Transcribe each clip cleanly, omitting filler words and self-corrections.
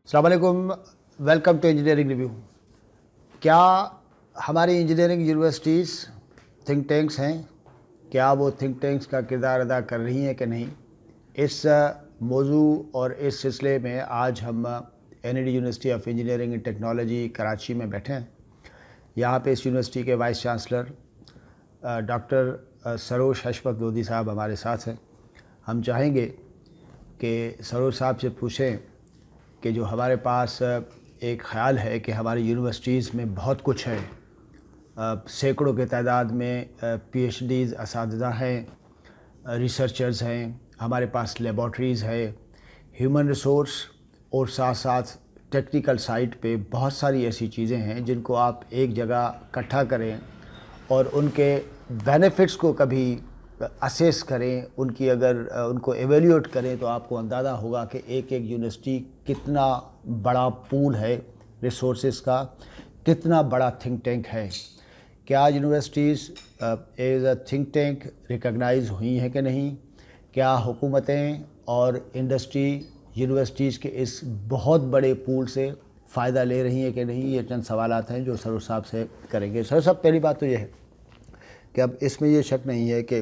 السلام علیکم، welcome to engineering review. کیا ہماری انجینئرنگ یونیورسٹیز تھنک ٹینکس ہیں؟ کیا وہ تھنک ٹینکس کا کردار ادا کر رہی ہیں کہ نہیں؟ اس موضوع اور اس سلسلے میں آج ہم N E D university of engineering and technology Karachi میں بیٹھے ہیں۔ یہاں پہ اس یونیورسٹی کے vice chancellor doctor Sarosh Hashmat Lodhi sahab ہمارے ساتھ ہیں۔ ہم چاہیں گے کہ سروش صاحب سے پوچھیں کہ جو ہمارے پاس ایک خیال ہے کہ ہماری یونیورسٹیز میں بہت کچھ ہے، سینکڑوں کے تعداد میں پی ایچ ڈیز اساتذہ ہیں، ریسرچرز ہیں، ہمارے پاس لیبارٹریز ہے، ہیومن ریسورس اور ساتھ ساتھ ٹیکنیکل سائٹ پہ بہت ساری ایسی چیزیں ہیں جن کو آپ ایک جگہ اکٹھا کریں اور ان کے بینیفٹس کو کبھی اسیس کریں، ان کو ایویلیوٹ کریں تو آپ کو اندازہ ہوگا کہ ایک یونیورسٹی کتنا بڑا پول ہے ریسورسز کا، کتنا بڑا تھنک ٹینک ہے۔ کیا universities as a think tank recognize ہوئی ہیں کہ نہیں؟ کیا حکومتیں اور انڈسٹری یونیورسٹیز کے اس بہت بڑے پول سے فائدہ لے رہی ہیں کہ نہیں؟ یہ چند سوالات ہیں جو سروش صاحب سے کریں گے۔ سروش صاحب، پہلی بات تو یہ ہے کہ اب اس میں یہ شک نہیں ہے کہ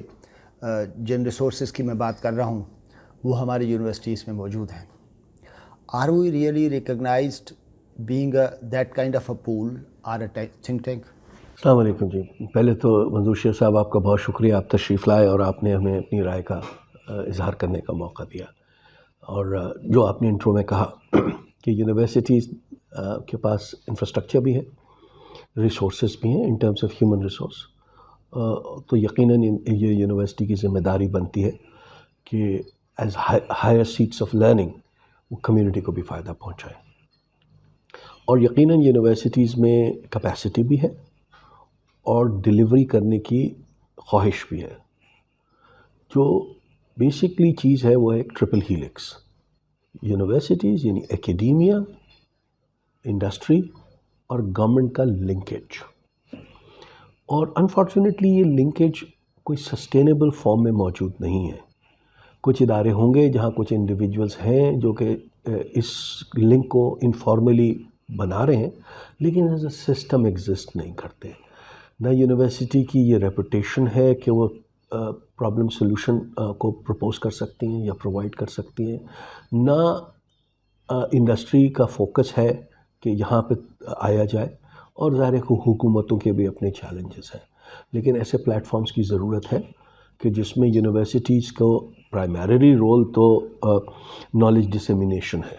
جن ریسورسز کی میں بات کر رہا ہوں وہ ہماری یونیورسٹیز میں موجود ہیں۔ Are we really recognized being that kind of a pool or a think tank? السلام علیکم جی۔ پہلے تو منظور شیر صاحب آپ کا بہت شکریہ، آپ تشریف لائے اور آپ نے ہمیں اپنی رائے کا اظہار کرنے کا موقع دیا۔ اور جو آپ نے انٹرو میں کہا کہ یونیورسٹیز کے پاس انفراسٹرکچر بھی ہے، ریسورسز بھی ہیں in terms of human resource, تو یقیناً یہ یونیورسٹی کی ذمہ داری بنتی ہے کہ as higher seats of learning وہ کمیونٹی کو بھی فائدہ پہنچائے۔ اور یقیناً یونیورسٹیز میں کیپیسٹی بھی ہے اور ڈیلیوری کرنے کی خواہش بھی ہے۔ جو بیسکلی چیز ہے وہ ہے ایک ٹرپل ہیلکس، یونیورسٹیز یعنی ایکیڈیمیا، انڈسٹری اور گورنمنٹ کا لنکیج۔ اور انفارچونیٹلی یہ لنکیج کوئی سسٹینیبل فارم میں موجود نہیں ہے۔ کچھ ادارے ہوں گے جہاں کچھ انڈیویجولز ہیں جو کہ اس لنک کو انفارملی بنا رہے ہیں، لیکن ایز اے سسٹم ایگزسٹ نہیں کرتے۔ نہ یونیورسٹی کی یہ ریپوٹیشن ہے کہ وہ پرابلم سولوشن کو پروپوز کر سکتی ہیں یا پرووائڈ کر سکتی ہیں، نہ انڈسٹری کا فوکس ہے کہ یہاں پہ آیا جائے، اور ظاہر حکومتوں کے بھی اپنے چیلنجز ہیں۔ لیکن ایسے پلیٹ فارمز کی ضرورت ہے کہ جس میں یونیورسٹیز کو پرائمری رول تو نالج ڈسیمینیشن ہے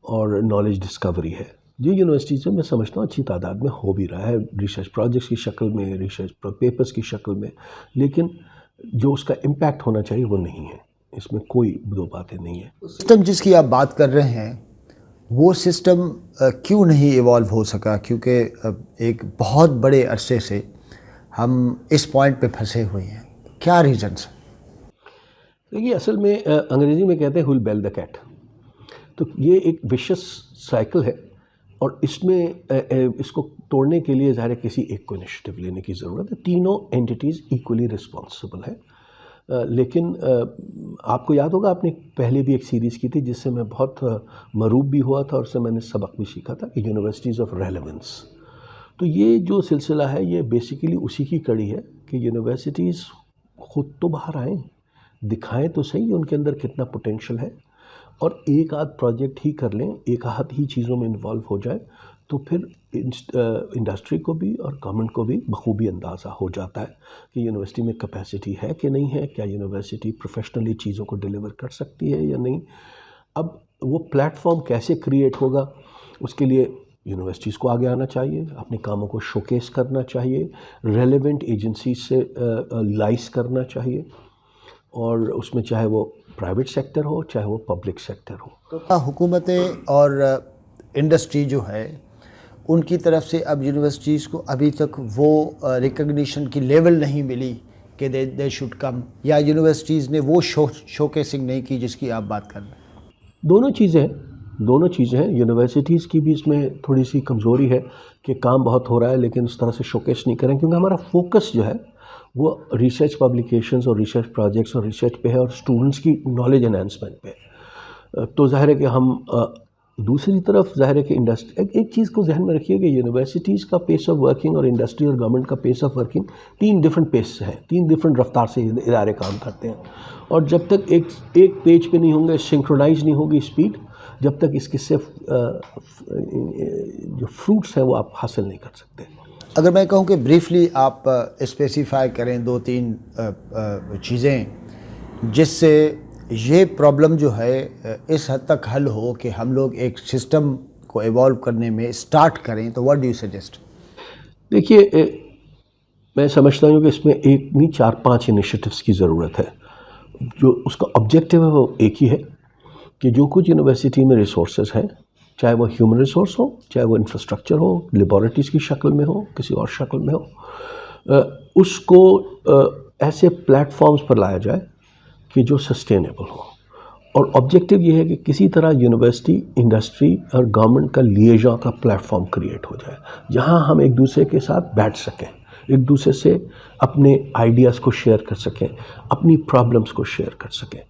اور نالج ڈسکوری ہے۔ جو یونیورسٹیز میں سمجھتا ہوں اچھی تعداد میں ہو بھی رہا ہے، ریسرچ پروجیکٹس کی شکل میں، ریسرچ پیپرز کی شکل میں، لیکن جو اس کا امپیکٹ ہونا چاہیے وہ نہیں ہے۔ اس میں کوئی دو باتیں نہیں ہیں۔ سسٹم جس کی آپ بات کر رہے ہیں وہ سسٹم کیوں نہیں ایوالو ہو سکا؟ کیونکہ ایک بہت بڑے عرصے سے ہم اس پوائنٹ پہ پھنسے ہوئے ہیں، کیا ریزنس؟ دیکھیے، اصل میں انگریزی میں کہتے ہیں ہول بیل دا کیٹ، تو یہ ایک ویشس سائیکل ہے، اور اس میں اس کو توڑنے کے لیے ظاہر کسی ایک کو انیشیٹو لینے کی ضرورت ہے۔ تینوں اینٹیٹیز ایکولی رسپانسبل ہے۔ لیکن آپ کو یاد ہوگا آپ نے پہلے بھی ایک سیریز کی تھی جس سے میں بہت مروب بھی ہوا تھا اور اس سے میں نے سبق بھی سیکھا تھا، کہ یونیورسٹیز آف ریلیونس۔ تو یہ جو سلسلہ ہے یہ بیسیکلی اسی کی کڑی ہے کہ یونیورسٹیز خود تو باہر آئیں، دکھائیں تو صحیح ان کے اندر کتنا پوٹینشیل ہے، اور ایک آدھ پروجیکٹ ہی کر لیں، ایک آدھ ہی چیزوں میں انوالو ہو جائے تو پھر انڈسٹری کو بھی اور گورنمنٹ کو بھی بخوبی اندازہ ہو جاتا ہے کہ یونیورسٹی میں کیپیسٹی ہے کہ نہیں ہے، کیا یونیورسٹی پروفیشنلی چیزوں کو ڈیلیور کر سکتی ہے یا نہیں۔ اب وہ پلیٹ فارم کیسے کریٹ ہوگا، اس کے لیے یونیورسٹیز کو آگے آنا چاہیے، اپنے کاموں کو شوکیس کرنا چاہیے، ریلیونٹ ایجنسیز سے لائس کرنا چاہیے، اور اس میں چاہے وہ پرائیویٹ سیکٹر ہو چاہے وہ پبلک سیکٹر ہو۔ حکومتیں اور انڈسٹری جو ہے ان کی طرف سے اب یونیورسٹیز کو ابھی تک وہ ریکگنیشن کی لیول نہیں ملی کہ دے شوڈ کم، یا یونیورسٹیز نے وہ شوکیسنگ نہیں کی جس کی آپ بات کر رہے ہیں؟ دونوں چیزیں ہیں۔ یونیورسٹیز کی بھی اس میں تھوڑی سی کمزوری ہے کہ کام بہت ہو رہا ہے لیکن اس طرح سے شوکیس نہیں کریں، کیونکہ ہمارا فوکس جو ہے وہ ریسرچ پبلیکیشنز اور ریسرچ پروجیکٹس اور ریسرچ پہ ہے، اور اسٹوڈنٹس کی نالج انہینسمنٹ پہ۔ تو ظاہر ہے کہ ہم دوسری طرف ظاہر ہے کہ انڈسٹری، ایک چیز کو ذہن میں رکھیے کہ یونیورسٹیز کا پیس آف ورکنگ اور انڈسٹری اور گورنمنٹ کا پیس آف ورکنگ 3 ڈفرینٹ پیس ہیں، 3 ڈفرینٹ رفتار سے ادارے کام کرتے ہیں، اور جب تک ایک پیج پہ نہیں ہوں گے، سنکرونائز نہیں ہوگی اسپیڈ، جب تک اس کے صرف جو فروٹس ہیں وہ آپ حاصل نہیں کر سکتے۔ اگر میں کہوں کہ بریفلی آپ اسپیسیفائی کریں 2-3 چیزیں جس سے یہ پرابلم جو ہے اس حد تک حل ہو کہ ہم لوگ ایک سسٹم کو ایوالو کرنے میں اسٹارٹ کریں، تو واٹ ڈو یو سجیسٹ؟ دیکھیے، میں سمجھتا ہوں کہ اس میں ایک نہیں 4-5 انیشیٹوز کی ضرورت ہے۔ جو اس کا آبجیکٹیو ہے وہ ایک ہی ہے کہ جو کچھ یونیورسٹی میں ریسورسز ہیں، چاہے وہ ہیومن ریسورس ہو، چاہے وہ انفراسٹرکچر ہو، لیبارٹریز کی شکل میں ہو، کسی اور شکل میں ہو، اس کو ایسے پلیٹ فارمز پر لایا جائے کہ جو سسٹینیبل ہو۔ اور آبجیکٹیو یہ ہے کہ کسی طرح یونیورسٹی، انڈسٹری اور گورنمنٹ کا لیجا کا پلیٹ فارم کریٹ ہو جائے، جہاں ہم ایک دوسرے کے ساتھ بیٹھ سکیں، ایک دوسرے سے اپنے آئیڈیاز کو شیئر کر سکیں، اپنی پرابلمز کو شیئر کر سکیں۔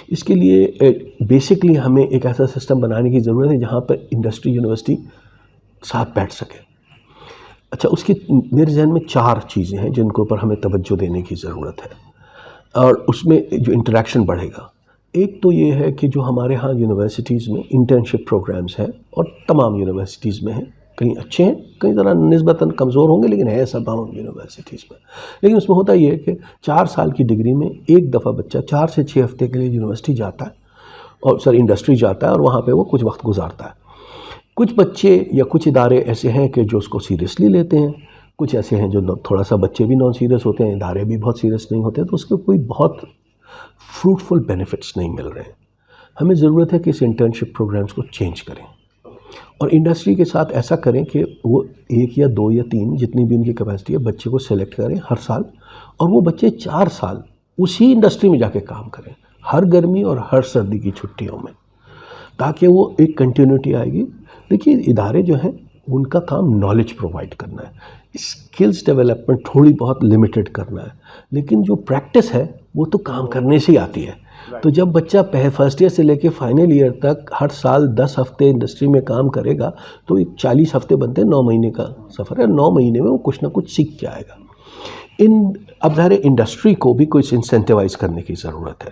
اس کے لیے بیسکلی ہمیں ایک ایسا سسٹم بنانے کی ضرورت ہے جہاں پر انڈسٹری، یونیورسٹی ساتھ بیٹھ سکے۔ اچھا، اس کی میرے ذہن میں 4 چیزیں ہیں جن کے اوپر ہمیں توجہ دینے کی ضرورت ہے، اور اس میں جو انٹریکشن بڑھے گا۔ ایک تو یہ ہے کہ جو ہمارے ہاں یونیورسٹیز میں انٹرنشپ پروگرامز ہیں، اور تمام یونیورسٹیز میں ہیں، کہیں اچھے ہیں، کہیں ذرا نسبتاً کمزور ہوں گے، لیکن ہے سب تمام یونیورسٹیز میں۔ لیکن اس میں ہوتا یہ ہے کہ 4 سال کی ڈگری میں ایک دفعہ بچہ 4 سے 6 ہفتے کے لیے یونیورسٹی جاتا ہے، اور انڈسٹری جاتا ہے، اور وہاں پہ وہ کچھ وقت گزارتا ہے۔ کچھ بچے یا کچھ ادارے ایسے ہیں کہ جو اس کو سیریسلی لیتے ہیں، کچھ ایسے ہیں جو تھوڑا سا بچے بھی نان سیریس ہوتے ہیں، ادارے بھی بہت سیریس نہیں ہوتے، تو اس کے کوئی بہت فروٹفل بینیفٹس نہیں مل رہے ہیں۔ ہمیں ضرورت ہے کہ اس انٹرنشپ پروگرامز کو چینج کریں، اور انڈسٹری کے ساتھ ایسا کریں کہ وہ 1 یا 2 یا 3 جتنی بھی ان کی کیپیسٹی ہے، بچے کو سلیکٹ کریں ہر سال، اور وہ بچے 4 سال اسی انڈسٹری میں جا کے کام کریں، ہر گرمی اور ہر سردی کی چھٹیوں میں، تاکہ وہ ایک کنٹینیوٹی آئے گی۔ دیکھیے، ادارے جو ہیں ان کا کام نالج پرووائڈ کرنا ہے، اسکلز ڈیولپمنٹ تھوڑی بہت لمیٹڈ کرنا ہے، لیکن جو پریکٹس ہے وہ تو کام کرنے سے ہی آتی ہے۔ تو جب بچہ فرسٹ ایئر سے لے کے فائنل ایئر تک ہر سال 10 ہفتے انڈسٹری میں کام کرے گا، تو 40 ہفتے بنتے ہیں، 9 مہینے کا سفر ہے، 9 مہینے میں وہ کچھ نہ کچھ سیکھ کے آئے گا۔ اب ظاہر انڈسٹری کو بھی کوئی انسینٹیوائز کرنے کی ضرورت ہے۔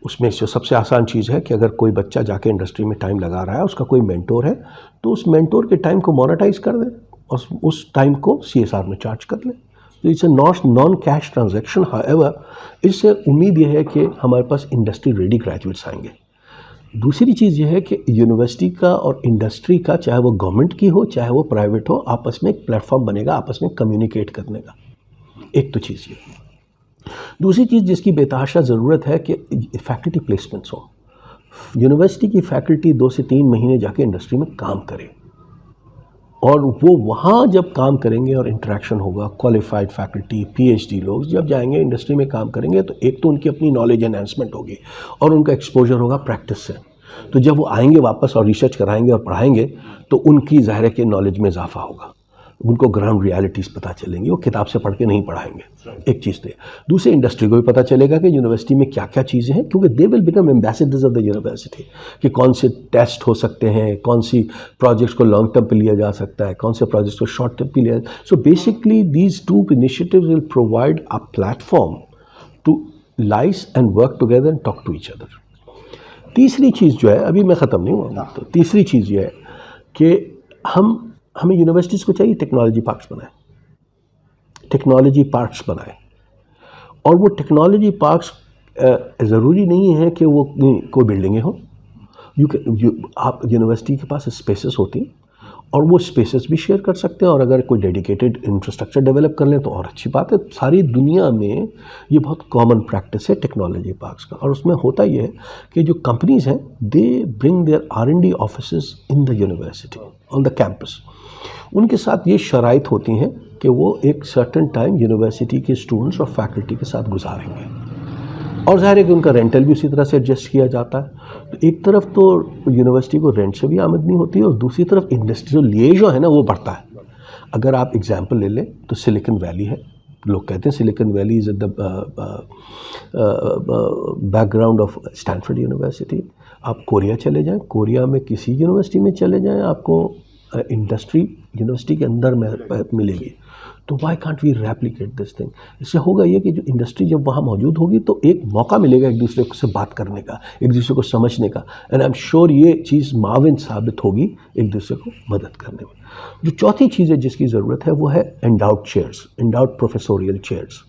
اس میں جو سب سے آسان چیز ہے کہ اگر کوئی بچہ جا کے انڈسٹری میں ٹائم لگا رہا ہے، اس کا کوئی مینٹور ہے، تو اس مینٹور کے ٹائم کو مونیٹائز کر دیں، اور اس ٹائم کو CSR میں چارج کر لیں۔ تو it's a non cash transaction. However, اس سے امید یہ ہے کہ ہمارے پاس انڈسٹری ریڈی گریجویٹس آئیں گے۔ دوسری چیز یہ ہے کہ یونیورسٹی کا اور انڈسٹری کا، چاہے وہ گورنمنٹ کی ہو چاہے وہ پرائیویٹ ہو، آپس میں ایک پلیٹ فارم بنے گا آپس میں کمیونیکیٹ کرنے کا۔ ایک تو چیز یہ۔ دوسری چیز جس کی بے تحاشا ضرورت ہے کہ فیکلٹی پلیسمنٹس ہوں۔ یونیورسٹی کی فیکلٹی 2 سے 3 مہینے جا کے انڈسٹری میں کام کرے، اور وہ وہاں جب کام کریں گے اور انٹریکشن ہوگا، کوالیفائڈ فیکلٹی، PhD لوگ جب جائیں گے انڈسٹری میں کام کریں گے، تو ایک تو ان کی اپنی نالج انہینسمنٹ ہوگی، اور ان کا ایکسپوجر ہوگا پریکٹس سے۔ تو جب وہ آئیں گے واپس اور ریسرچ کرائیں گے اور پڑھائیں گے، تو ان کی ظاہر ہے کہ نالج میں اضافہ ہوگا، ان کو گراؤنڈ ریالٹیز پتہ چلیں گی، وہ کتاب سے پڑھ کے نہیں پڑھائیں گے۔ ایک چیز تو دوسرے انڈسٹری کو بھی پتہ چلے گا کہ یونیورسٹی میں کیا کیا چیزیں ہیں، کیونکہ they will become ambassadors of the university, کہ کون سے ٹیسٹ ہو سکتے ہیں، کون سی پروجیکٹس کو لانگ ٹرم پہ لیا جا سکتا ہے، کون سے پروجیکٹس کو شارٹ ٹرم پہ لیا۔ So basically these 2 initiatives will provide a platform to liaise and work together and talk to each other۔ تیسری چیز جو ہے، ابھی میں ختم نہیں ہوا، تو تیسری چیز یہ ہے کہ ہمیں یونیورسٹیز کو چاہیے ٹیکنالوجی پارکس بنائیں، اور وہ ٹیکنالوجی پارکس ضروری نہیں ہے کہ وہ کوئی بلڈنگیں ہوں۔ آپ یونیورسٹی کے پاس اسپیسز ہوتی ہیں، اور وہ اسپیسز بھی شیئر کر سکتے ہیں، اور اگر کوئی ڈیڈیکیٹڈ انفراسٹرکچر ڈیولپ کر لیں تو اور اچھی بات ہے۔ ساری دنیا میں یہ بہت کامن پریکٹس ہے ٹیکنالوجی پارکس کا، اور اس میں ہوتا یہ ہے کہ جو کمپنیز ہیں they bring their R&D offices in the university on the campus. ان کے ساتھ یہ شرائط ہوتی ہیں کہ وہ ایک سرٹن ٹائم یونیورسٹی کے اسٹوڈنٹس اور فیکلٹی کے ساتھ گزاریں گے، اور ظاہر ہے کہ ان کا رینٹل بھی اسی طرح سے ایڈجسٹ کیا جاتا ہے۔ تو ایک طرف تو یونیورسٹی کو رینٹ سے بھی آمدنی ہوتی ہے، اور دوسری طرف انڈسٹریل لیے جو ہے نا وہ بڑھتا ہے۔ اگر آپ اگزامپل لے لیں تو سلیکن ویلی ہے، لوگ کہتے ہیں Silicon Valley is at the background of Stanford University. آپ کوریا چلے جائیں, کوریا میں کسی یونیورسٹی میں چلے جائیں, آپ کو انڈسٹری یونیورسٹی کے اندر میں ملے گی. تو why can't we replicate this thing? اس سے ہوگا یہ کہ جو انڈسٹری جب وہاں موجود ہوگی تو ایک موقع ملے گا ایک دوسرے سے بات کرنے کا, ایک دوسرے کو سمجھنے کا, اینڈ آئی ایم شیور یہ چیز معاون ثابت ہوگی ایک دوسرے کو مدد کرنے میں. جو چوتھی چیز ہے جس کی ضرورت ہے وہ ہے انڈاؤڈ چیئرس, انڈاؤڈ پروفیسوریل چیئرس.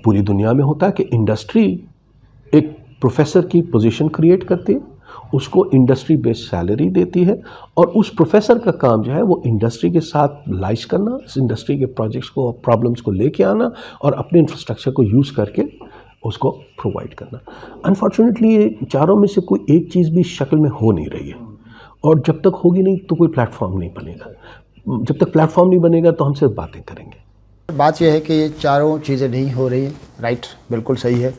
پوری دنیا میں ہوتا ہے کہ انڈسٹری ایک پروفیسر کی پوزیشن کریٹ کرتی ہے, اس کو انڈسٹری بیس سیلری دیتی ہے, اور اس پروفیسر کا کام جو ہے وہ انڈسٹری کے ساتھ لائز کرنا, اس انڈسٹری کے پروجیکٹس کو, پرابلمس کو لے کے آنا اور اپنے انفراسٹرکچر کو یوز کر کے اس کو پرووائڈ کرنا. انفارچونیٹلی یہ چاروں میں سے کوئی ایک چیز بھی شکل میں ہو نہیں رہی ہے, اور جب تک ہوگی نہیں تو کوئی پلیٹ فارم نہیں بنے گا. جب تک پلیٹ فارم نہیں بنے گا تو ہم صرف باتیں کریں گے. بات یہ ہے کہ یہ چاروں چیزیں نہیں ہو رہی ہیں, رائٹ, بالکل صحیح ہے.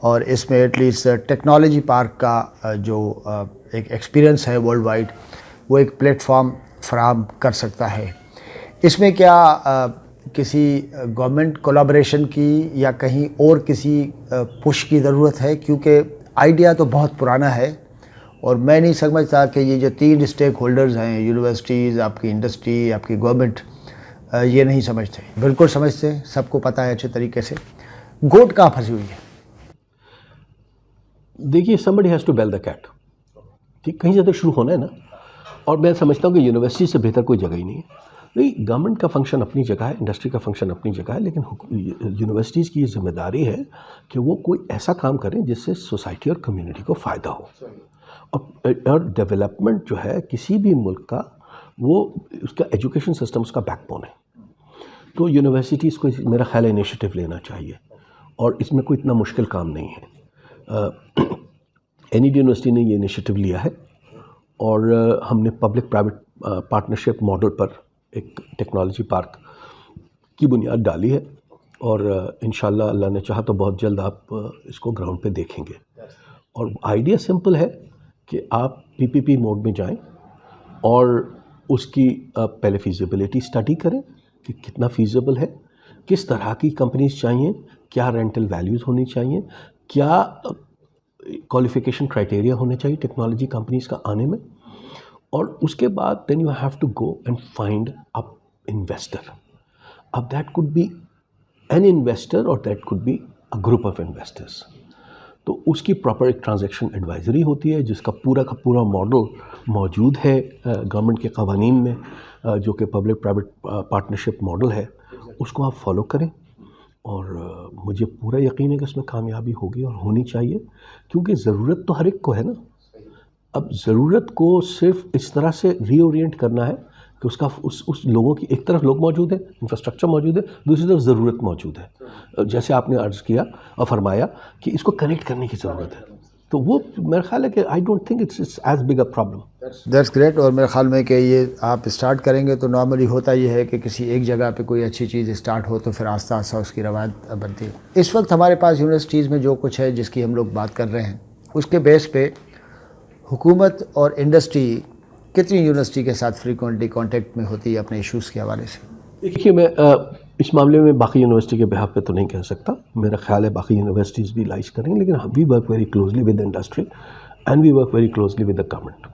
اور اس میں ایٹ لیسٹ ٹیکنالوجی پارک کا جو ایک ایکسپیرئنس ہے ورلڈ وائڈ, وہ ایک پلیٹ فارم فراہم کر سکتا ہے. اس میں کیا کسی گورنمنٹ کولابریشن کی یا کہیں اور کسی پش کی ضرورت ہے؟ کیونکہ آئیڈیا تو بہت پرانا ہے, اور میں نہیں سمجھتا کہ یہ جو 3 اسٹیک ہولڈرز ہیں, یونیورسٹیز, آپ کی انڈسٹری, آپ کی گورنمنٹ, یہ نہیں سمجھتے. بالکل سمجھتے ہیں, سب کو پتہ ہے اچھے طریقے سے. گوٹ کہاں پھنسی ہوئی ہے؟ دیکھیے, somebody has to bell the cat. ٹھیک, کہیں سے تو شروع ہونا ہے نا. اور میں سمجھتا ہوں کہ یونیورسٹی سے بہتر کوئی جگہ ہی نہیں ہے. نہیں, گورنمنٹ کا فنکشن اپنی جگہ ہے, انڈسٹری کا فنکشن اپنی جگہ ہے, لیکن یونیورسٹیز کی یہ ذمہ داری ہے کہ وہ کوئی ایسا کام کریں جس سے سوسائٹی اور کمیونٹی کو فائدہ ہو. اور ڈیولپمنٹ جو ہے کسی بھی ملک کا, وہ اس کا ایجوکیشن سسٹم اس کا بیک بون ہے. تو یونیورسٹیز کو میرا خیال ہے انیشیٹو لینا چاہیے, اور اس میں کوئی اتنا مشکل کام نہیں ہے. این ای ڈی یونیورسٹی نے یہ انیشیٹو لیا ہے, اور ہم نے پبلک پرائیویٹ پارٹنرشپ ماڈل پر ایک ٹیکنالوجی پارک کی بنیاد ڈالی ہے, اور انشاءاللہ اللہ نے چاہا تو بہت جلد آپ اس کو گراؤنڈ پہ دیکھیں گے. اور آئیڈیا سمپل ہے کہ آپ پی پی پی موڈ میں جائیں اور اس کی پہلے فیزیبلٹی اسٹڈی کریں کہ کتنا فیزیبل ہے, کس طرح کی کمپنیز چاہیے, کیا رینٹل ویلیوز ہونی چاہیے, کیا کوالیفیکیشن کرائٹیریا ہونے چاہیے ٹیکنالوجی کمپنیز کا آنے میں. اور اس کے بعد then you have to go and find up investor. اب that could be an investor اور that could be a group of investors. تو اس کی پراپر ایک ٹرانزیکشن ایڈوائزری ہوتی ہے جس کا پورا ماڈل موجود ہے گورنمنٹ کے قوانین میں, جو کہ پبلک پرائیویٹ پارٹنرشپ ماڈل ہے. اس کو آپ فالو کریں, اور مجھے پورا یقین ہے کہ اس میں کامیابی ہوگی اور ہونی چاہیے, کیونکہ ضرورت تو ہر ایک کو ہے نا. اب ضرورت کو صرف اس طرح سے ری اورینٹ کرنا ہے کہ اس کا اس لوگوں کی, ایک طرف لوگ موجود ہیں, انفراسٹرکچر موجود ہے, دوسری طرف ضرورت موجود ہے. جیسے آپ نے عرض کیا اور فرمایا کہ اس کو کنیکٹ کرنے کی ضرورت ہے, تو وہ میرا خیال ہے کہ I don't think it's as big a problem. That's great. اور میرے خیال میں کہ یہ آپ اسٹارٹ کریں گے تو نارملی ہوتا یہ ہے کہ کسی ایک جگہ پہ کوئی اچھی چیز اسٹارٹ ہو تو پھر آہستہ آہستہ اس کی روایت بنتی ہے. اس وقت ہمارے پاس یونیورسٹیز میں جو کچھ ہے جس کی ہم لوگ بات کر رہے ہیں, اس کے بیس پہ حکومت اور انڈسٹری کتنی یونیورسٹی کے ساتھ فریکوینٹلی کانٹیکٹ میں ہوتی ہے اپنے ایشوز کے حوالے سے؟ دیکھیے, میں اس معاملے میں باقی یونیورسٹی کے بہاف پہ تو نہیں کہہ سکتا. میرا خیال ہے باقی یونیورسٹیز بھی لائز کریں, لیکن we work very closely with industry and we work very closely with the government.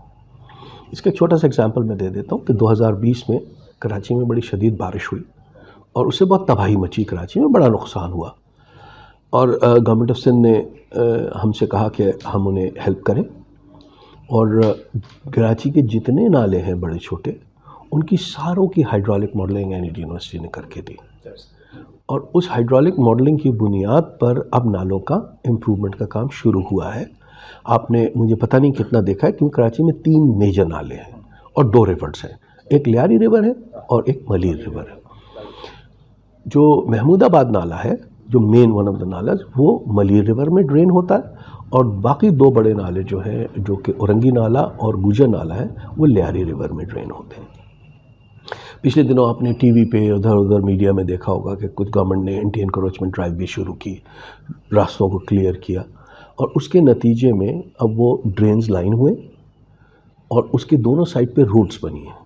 اس کا ایک چھوٹا سا ایگزامپل میں دے دیتا ہوں کہ 2020 میں کراچی میں بڑی شدید بارش ہوئی, اور اس سے بہت تباہی مچی, کراچی میں بڑا نقصان ہوا, اور گورنمنٹ آف سندھ نے ہم سے کہا کہ ہم انہیں ہیلپ کریں, اور کراچی کے جتنے نالے ہیں بڑے چھوٹے, ان کی ساروں کی hydraulic modelling N E D university نے کر کے دی. اور اس ہائیڈرولک ماڈلنگ کی بنیاد پر اب نالوں کا امپرومنٹ کا کام شروع ہوا ہے. آپ نے مجھے پتہ نہیں کتنا دیکھا ہے, کیونکہ کراچی میں 3 میجر نالے ہیں اور 2 ریورز ہیں, ایک لیاری ریور ہے اور ایک ملیر ریور ہے. جو محمود آباد نالہ ہے, جو مین ون آف دا نالاز, وہ ملیر ریور میں ڈرین ہوتا ہے, اور باقی 2 بڑے نالے جو ہیں, جو کہ اورنگی نالہ اور گوجر نالہ ہے, وہ لیاری ریور میں ڈرین ہوتے ہیں. پچھلے دنوں آپ نے ٹی وی پہ ادھر میڈیا میں دیکھا ہوگا کہ کچھ گورنمنٹ نے اینٹی انکروچمنٹ ڈرائیو بھی شروع کی, راستوں کو کلیئر کیا, اور اس کے نتیجے میں اب وہ ڈرینز لائن ہوئے, اور اس کے دونوں سائڈ پہ روڈز بنی ہیں.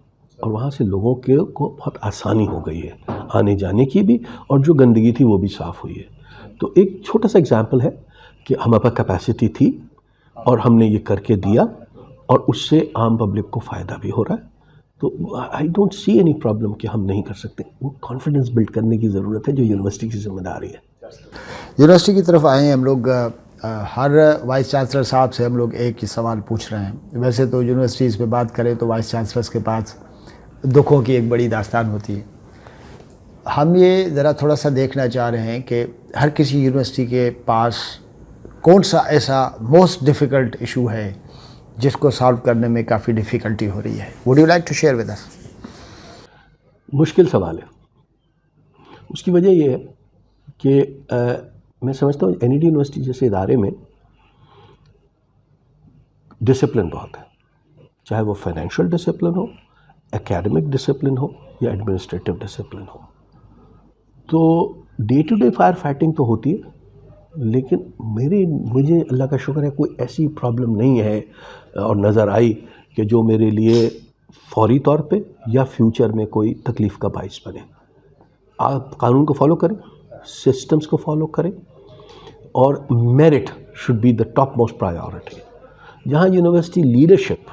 اور وہاں سے لوگوں کو بہت آسانی ہو گئی ہے آنے جانے کی بھی، اور جو گندگی تھی وہ بھی صاف ہوئی ہے. تو ایک چھوٹا سا اگزامپل ہے کہ ہمارے پاس کیپیسٹی تھی اور ہم نے یہ کر کے دیا، اور اس سے عام پبلک کو فائدہ بھی ہو رہا ہے. تو I don't see any problem کہ ہم نہیں کر سکتے. وہ کانفیڈنس بلڈ کرنے کی ضرورت ہے جو یونیورسٹی کی ذمہ داری ہے. یونیورسٹی کی طرف آئے ہیں ہم لوگ. ہر وائس چانسلر صاحب سے ہم لوگ ایک ہی سوال پوچھ رہے ہیں. ویسے تو یونیورسٹیز پہ بات کریں تو وائس چانسلرس کے پاس دکھوں کی ایک بڑی داستان ہوتی ہے. ہم یہ ذرا تھوڑا سا دیکھنا چاہ رہے ہیں کہ ہر کسی یونیورسٹی کے پاس کون سا ایسا موسٹ ڈیفیکلٹ ایشو ہے جس کو سالو کرنے میں کافی ڈیفیکلٹی ہو رہی ہے. Would you like to share with us? مشکل سوال ہے. اس کی وجہ یہ ہے کہ میں سمجھتا ہوں این ای ڈی یونیورسٹی جیسے ادارے میں ڈسپلن بہت ہے، چاہے وہ فائنینشیل ڈسپلن ہو، اکیڈمک ڈسپلن ہو یا ایڈمنسٹریٹو ڈسپلن ہو. تو day to day firefighting تو ہوتی ہے، لیکن مجھے اللہ کا شکر ہے کوئی ایسی پرابلم نہیں ہے اور نظر آئی کہ جو میرے لیے فوری طور پہ یا فیوچر میں کوئی تکلیف کا باعث بنے. آپ قانون کو فالو کریں، سسٹمز کو فالو کریں، اور merit should be the topmost priority. جہاں یونیورسٹی لیڈرشپ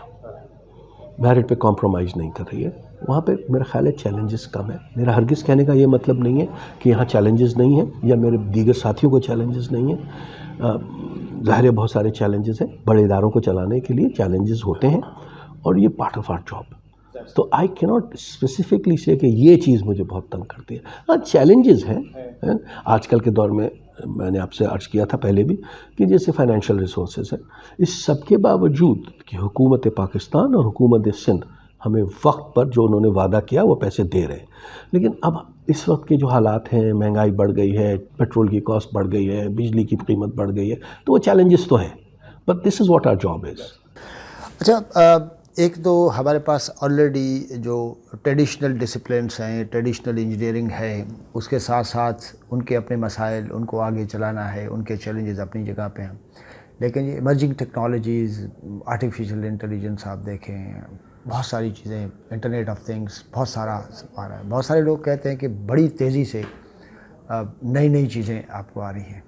میرٹ پہ کمپرومائز نہیں کر رہی ہے وہاں پہ میرا خیال ہے چیلنجز کم ہے. میرا ہرگز کہنے کا یہ مطلب نہیں ہے کہ یہاں چیلنجز نہیں ہیں یا میرے دیگر ساتھیوں کو چیلنجز نہیں ہیں. ظاہر ہے بہت سارے چیلنجز ہیں، بڑے اداروں کو چلانے کے لیے چیلنجز ہوتے ہیں اور یہ پارٹ آف آر جاب. تو آئی کی ناٹ اسپیسیفکلی سے کہ یہ چیز مجھے بہت تنگ کرتی ہے. ہاں چیلنجز ہیں آج کل کے دور میں نے آپ سے عرض کیا تھا پہلے بھی کہ جیسے فائنینشیل ریسورسز ہیں. اس سب کے باوجود کہ حکومت پاکستان اور حکومت سندھ ہمیں وقت پر جو انہوں نے وعدہ کیا وہ پیسے دے رہے ہیں، لیکن اب اس وقت کے جو حالات ہیں، مہنگائی بڑھ گئی ہے، پیٹرول کی کاسٹ بڑھ گئی ہے، بجلی کی قیمت بڑھ گئی ہے، تو وہ چیلنجز تو ہیں، but this is what our job is. اچھا، ایک تو ہمارے پاس آلریڈی جو ٹریڈیشنل ڈسپلنس ہیں، ٹریڈیشنل انجینئرنگ ہے، اس کے ساتھ ساتھ ان کے اپنے مسائل، ان کو آگے چلانا ہے، ان کے چیلنجز اپنی جگہ پہ ہیں. لیکن یہ ایمرجنگ ٹیکنالوجیز، آرٹیفیشیل انٹیلیجنس آپ دیکھیں، بہت ساری چیزیں، انٹرنیٹ آف تھنگس، بہت سارا آ رہا ہے. بہت سارے لوگ کہتے ہیں کہ بڑی تیزی سے نئی چیزیں آپ کو آ رہی ہیں.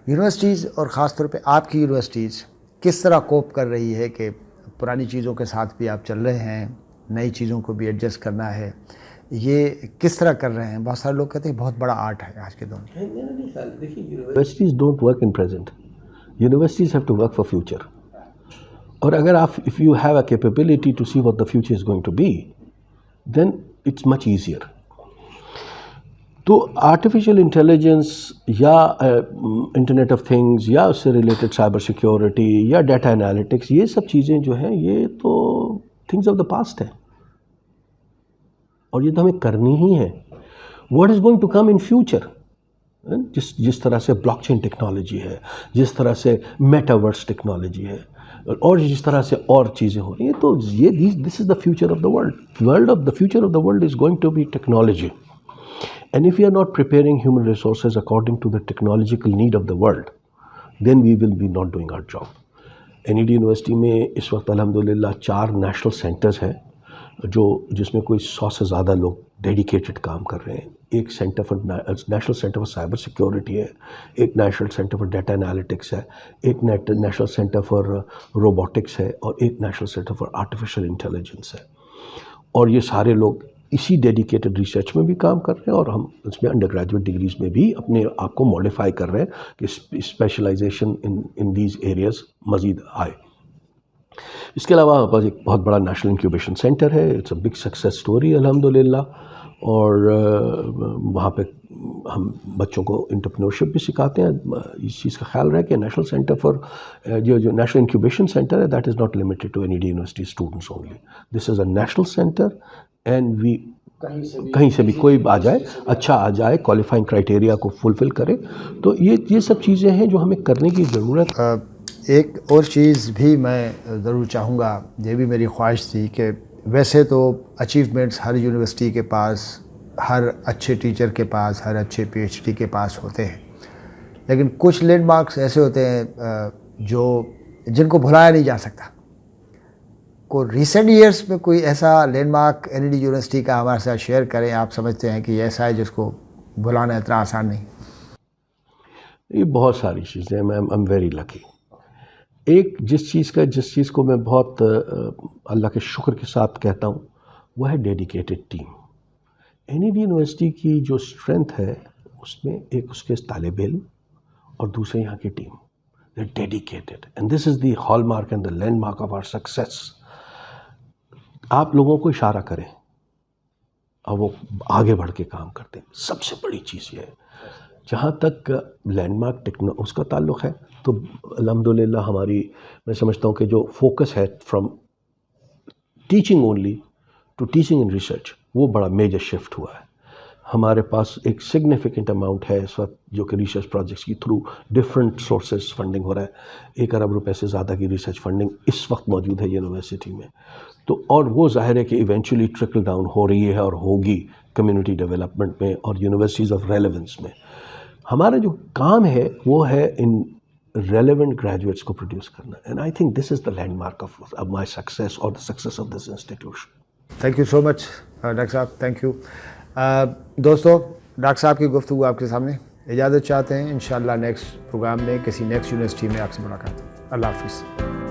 یونیورسٹیز اور خاص طور پہ آپ کی یونیورسٹیز کس طرح کوپ کر رہی ہے کہ پرانی چیزوں کے ساتھ بھی آپ چل رہے ہیں، نئی چیزوں کو بھی ایڈجسٹ کرنا ہے، یہ کس طرح کر رہے ہیں؟ بہت سارے لوگ کہتے ہیں بہت بڑا آرٹ ہے آج کے دور میں. Universities don't work in present, universities have to work for future. اور اگر آپ if you have a capability to see what the future is going to be then it's much easier. تو آرٹیفیشیل انٹیلیجنس یا internet of things یا اس سے related cyber security یا data analytics, یہ سب چیزیں جو ہیں یہ تو تھنگز آف دا پاسٹ ہیں اور یہ تو ہمیں کرنی ہی ہے. What is going to come in future, جس طرح سے بلاک چین ٹیکنالوجی ہے، جس طرح سے میٹاورس ٹیکنالوجی ہے، اور جس طرح سے اور چیزیں ہو رہی ہیں، تو یہ this is the future of the world. The future of the world is going to be technology. And if we are not preparing human resources according to the technological need of the world, then we will be not doing our job. N E D university میں اس وقت الحمدللہ 4 national centres ہیں جس میں کوئی 100 سے زیادہ لوگ ڈیڈیکیٹڈ کام کر رہے ہیں. ایک centre for national center for cyber security ہے، ایک national center for data analytics ہے، ایک نیشنل سینٹر فار روبوٹکس ہے، اور ایک national center for artificial intelligence ہے. اور یہ سارے لوگ اسی ڈیڈیکیٹڈ ریسرچ میں بھی کام کر رہے ہیں، اور ہم اس میں انڈر گریجویٹ ڈگریز میں بھی اپنے آپ کو ماڈیفائی کر رہے ہیں کہ اسپیشلائزیشن ان دیز ایریاز مزید آئے. اس کے علاوہ ہمارے پاس ایک بہت بڑا نیشنل انکیوبیشن سینٹر ہے. It's a big success story الحمدللہ. اور وہاں پہ ہم بچوں کو انٹرپرینورشپ بھی سکھاتے ہیں. اس چیز کا خیال رہے کہ نیشنل سینٹر فار جو نیشنل انکیوبیشن سینٹر ہے that is not limited to N E D university students only. This is a national center and we کہیں سے بھی کوئی آ جائے، اچھا آ جائے، کوالیفائنگ کرائٹیریا کو فلفل کرے. تو یہ سب چیزیں ہیں جو ہمیں کرنے کی ضرورت. ایک اور چیز بھی میں ضرور چاہوں گا، یہ بھی میری خواہش تھی کہ ویسے تو اچیومنٹس ہر یونیورسٹی کے پاس، ہر اچھے ٹیچر کے پاس، ہر اچھے پی ایچ ڈی کے پاس ہوتے ہیں، لیکن کچھ لینڈ مارکس ایسے ہوتے ہیں جن کو بھلایا نہیں جا سکتا. کو ریسنٹ ایئرس میں کوئی ایسا landmark N D university کا ہمارے ساتھ شیئر کریں, آپ سمجھتے ہیں کہ یہ ایسا ہے جس کو بلانا اتنا آسان نہیں؟ یہ بہت ساری چیزیں ہیں. میں ایم ویری لکی. ایک جس چیز کو میں بہت اللہ کے شکر کے ساتھ کہتا ہوں وہ ہے dedicated team. N E D university کی جو اسٹرینتھ ہے اس میں ایک اس کے طالب علم اور دوسرے یہاں کی team. They're dedicated and this is the hallmark and the landmark of our success. آپ لوگوں کو اشارہ کریں اور وہ آگے بڑھ کے کام کرتے ہیں. سب سے بڑی چیز یہ ہے. جہاں تک لینڈ مارک اس کا تعلق ہے تو الحمدللہ ہماری میں سمجھتا ہوں کہ جو فوکس ہے from teaching only to teaching and research وہ بڑا میجر شفٹ ہوا ہے. ہمارے پاس ایک سگنیفیکنٹ اماؤنٹ ہے اس وقت جو کہ ریسرچ پروجیکٹس کی تھرو ڈفرینٹ سورسز فنڈنگ ہو رہا ہے. 1 ارب روپے سے زیادہ کی ریسرچ فنڈنگ اس وقت موجود ہے یونیورسٹی میں. تو اور وہ ظاہر ہے کہ ایونچولی ٹرکل ڈاؤن ہو رہی ہے اور ہوگی کمیونٹی ڈیولپمنٹ میں اور یونیورسٹیز آف ریلیونس میں. ہمارا جو کام ہے وہ ہے ان ریلیونٹ گریجویٹس کو پروڈیوس کرنا. And I think this is the landmark of my success اور the success of this institution. Thank you so much doctor صاحب, تھینک یو. دوستو, ڈاکٹر صاحب کی گفتگو آپ کے سامنے. اجازت چاہتے ہیں انشاءاللہ نیکسٹ پروگرام میں کسی نیکسٹ یونیورسٹی میں آپ سے ملاقات. اللہ حافظ.